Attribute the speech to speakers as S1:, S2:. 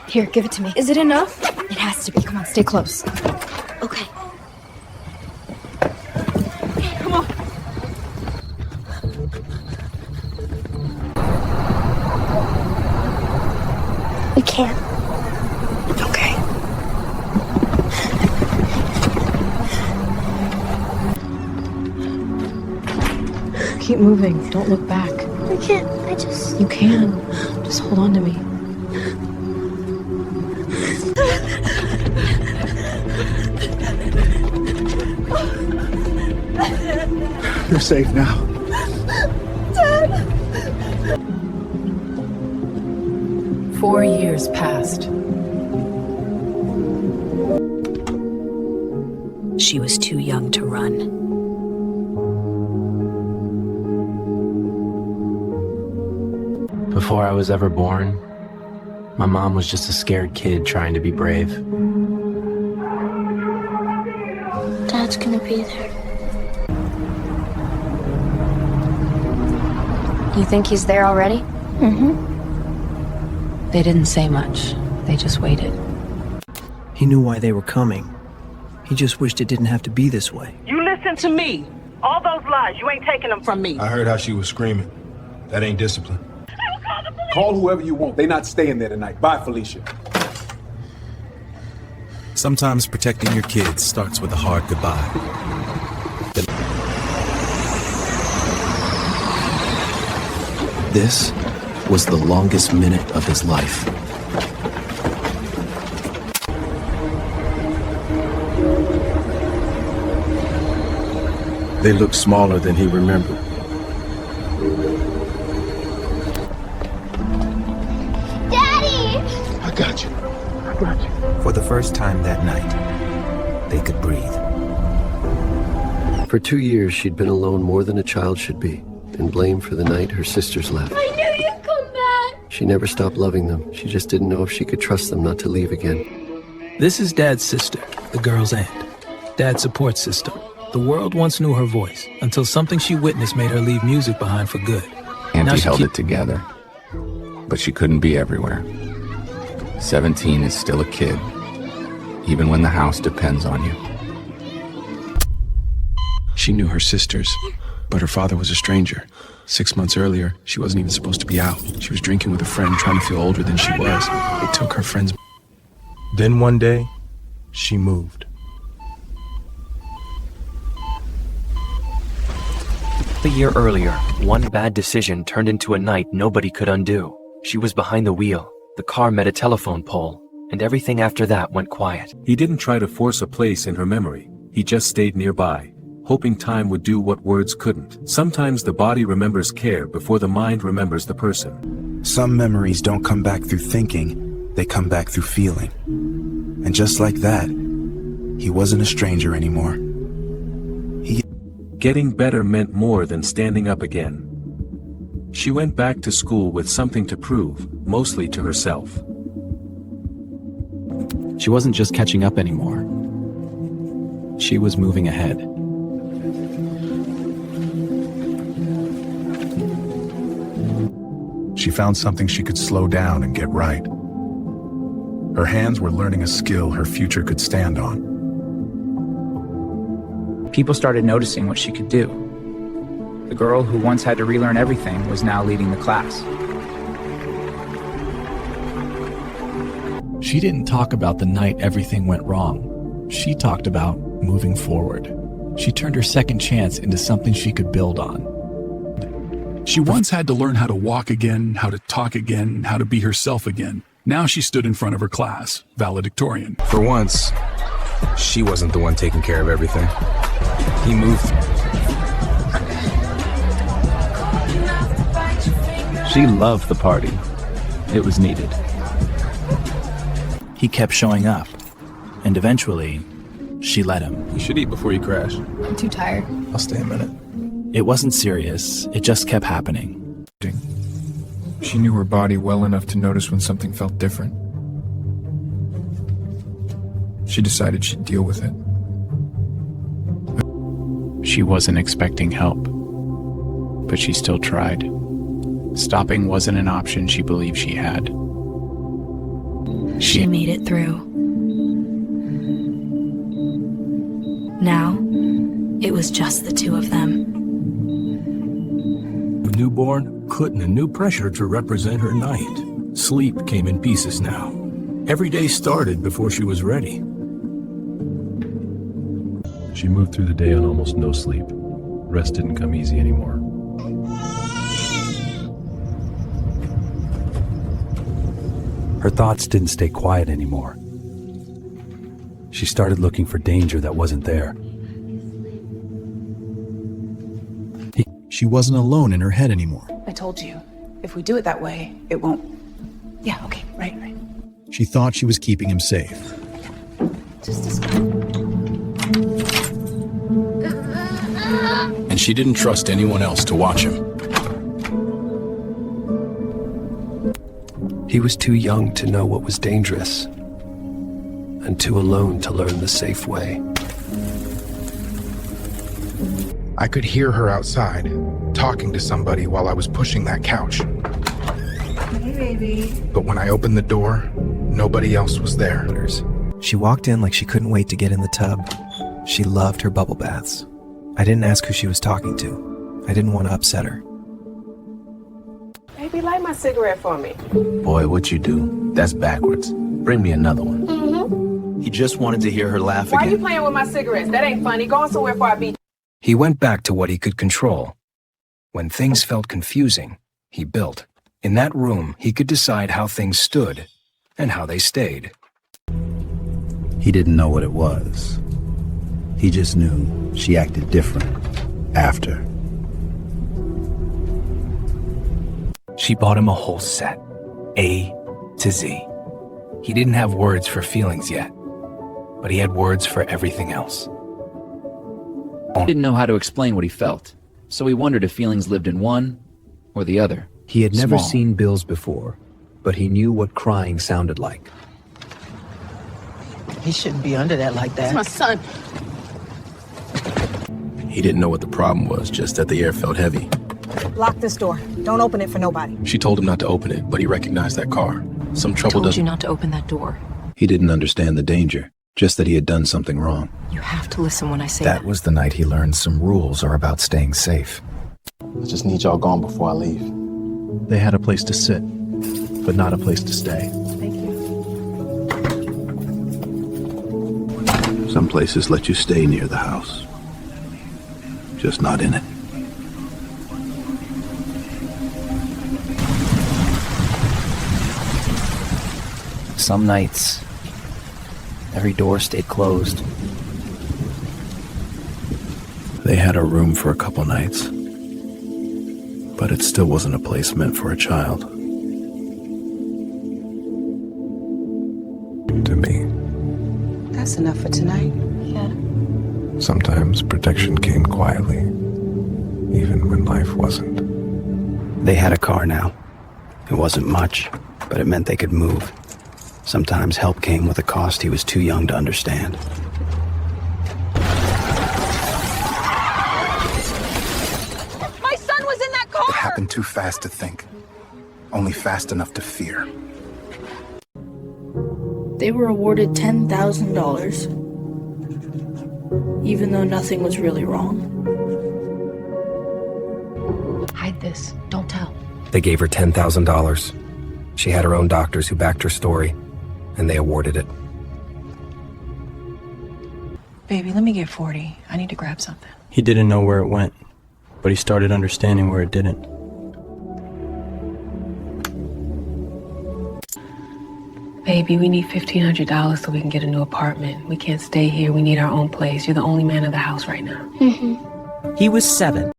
S1: Here, give it to me. Is it enough? It has to be. Come on, stay close. Okay. Okay, come on.
S2: We can't.
S1: Okay. Keep moving. Don't look back.
S2: I can't.
S1: You can. Just hold on to me.
S3: You're safe now.
S1: Dad! 4 years passed. She was too young to run.
S4: Before I was ever born, my mom was just a scared kid trying to be brave.
S2: Dad's gonna be there.
S1: You think he's there already?
S2: Mm-hmm.
S1: They didn't say much. They just waited.
S5: He knew why they were coming. He just wished it didn't have to be this way.
S6: You listen to me. All those lies, you ain't taking them from me.
S7: I heard how she was screaming. That ain't discipline.
S3: Call whoever you want. They not staying there tonight. Bye, Felicia.
S8: Sometimes protecting your kids starts with a hard goodbye. This was the longest minute of his life.
S9: They looked smaller than he remembered.
S2: Daddy!
S3: I got you.
S8: For the first time that night, they could breathe.
S9: For 2 years, she'd been alone more than a child should be, and blamed for the night her sisters left.
S2: I knew you'd come back!
S9: She never stopped loving them. She just didn't know if she could trust them not to leave again.
S5: This is Dad's sister, the girl's aunt. Dad's support system. The world once knew her voice, until something she witnessed made her leave music behind for good.
S10: Auntie held it together, but she couldn't be everywhere. 17 is still a kid, even when the house depends on you.
S8: She knew her sisters, but her father was a stranger. 6 months earlier, she wasn't even supposed to be out. She was drinking with a friend, trying to feel older than she was. They took her friend's...
S7: Then one day, she moved.
S11: A year earlier, one bad decision turned into a night nobody could undo. She was behind the wheel, the car met a telephone pole, and everything after that went quiet.
S12: He didn't try to force a place in her memory. He just stayed nearby, hoping time would do what words couldn't. Sometimes the body remembers care before the mind remembers the person.
S8: Some memories don't come back through thinking, they come back through feeling. And just like that, he wasn't a stranger anymore.
S12: Getting better meant more than standing up again. She went back to school with something to prove, mostly to herself.
S4: She wasn't just catching up anymore. She was moving ahead.
S8: She found something she could slow down and get right. Her hands were learning a skill her future could stand on.
S13: People started noticing what she could do. The girl who once had to relearn everything was now leading the class.
S14: She didn't talk about the night everything went wrong. She talked about moving forward. She turned her second chance into something she could build on.
S15: She once had to learn how to walk again, how to talk again, how to be herself again. Now she stood in front of her class, valedictorian.
S8: For once, she wasn't the one taking care of everything. He moved.
S14: She loved the party. It was needed. He kept showing up, and eventually, she let him.
S8: You should eat before you crash.
S1: I'm too tired.
S8: I'll stay a minute.
S14: It wasn't serious, it just kept happening.
S8: She knew her body well enough to notice when something felt different. She decided she'd deal with it.
S16: She wasn't expecting help, but she still tried. Stopping wasn't an option she believed she had.
S1: She made it through. Now, it was just the two of them.
S5: The newborn couldn't a new pressure to represent her night. Sleep came in pieces now. Every day started before she was ready.
S7: She moved through the day on almost no sleep. Rest didn't come easy anymore.
S17: Her thoughts didn't stay quiet anymore. She started looking for danger that wasn't there.
S18: She wasn't alone in her head anymore.
S19: I told you, if we do it that way, it won't. Yeah, okay, right.
S18: She thought she was keeping him safe.
S19: Just a second.
S18: And she didn't trust anyone else to watch him.
S9: He was too young to know what was dangerous, and too alone to learn the safe way.
S20: I could hear her outside, talking to somebody while I was pushing that couch.
S19: Hey, baby.
S20: But when I opened the door, nobody else was there.
S21: She walked in like she couldn't wait to get in the tub. She loved her bubble baths. I didn't ask who she was talking to. I didn't want to upset her.
S6: Baby, light my cigarette for me.
S22: Boy, what you do, that's backwards. Bring me another one.
S6: Mm-hmm.
S23: He just wanted to hear her laugh
S6: Why
S23: again.
S6: you playing with my cigarettes? That ain't funny. Go on somewhere before I beat you.
S24: He went back to what he could control. When things felt confusing, he built. In that room, he could decide how things stood and how they stayed.
S17: He didn't know what it was. He just knew she acted different after.
S11: She bought him a whole set, A to Z. He didn't have words for feelings yet, but he had words for everything else.
S13: He didn't know how to explain what he felt, so he wondered if feelings lived in one or the other.
S17: He had never
S13: Small.
S17: seen Bills before, but he knew what crying sounded like.
S25: He shouldn't be under that like that.
S6: That's my son.
S8: He didn't know what the problem was, just that the air felt heavy.
S26: Lock this door. Don't open it for nobody.
S8: She told him not to open it, but he recognized that car. Some trouble
S1: Told you
S8: doesn't...
S1: not to open that door.
S17: He didn't understand the danger, just that he had done something wrong.
S1: You have to listen when I say that.
S22: That was the night he learned some rules are about staying safe.
S3: I just need y'all gone before I leave.
S7: They had a place to sit, but not a place to stay.
S26: Thank you.
S17: Some places let you stay near the house, just not in it.
S21: Some nights, every door stayed closed.
S17: They had a room for a couple nights, but it still wasn't a place meant for a child.
S7: To me,
S19: That's enough for tonight.
S1: Yeah.
S7: sometimes protection came quietly, even when life wasn't.
S17: They had a car now. It wasn't much, but it meant they could move. Sometimes help came with a cost he was too young to understand.
S26: My son was in that car!
S20: It happened too fast to think. Only fast enough to fear.
S2: They were awarded $10,000, even though nothing was really wrong.
S1: Hide this. Don't tell.
S24: They gave her $10,000. She had her own doctors who backed her story, and they awarded it.
S19: Baby, let me get 40. I need to grab something.
S7: He didn't know where it went, but he started understanding where it didn't.
S19: Baby, we need $1,500 so we can get a new apartment. We can't stay here. We need our own place. You're the only man in the house right now.
S27: He was 7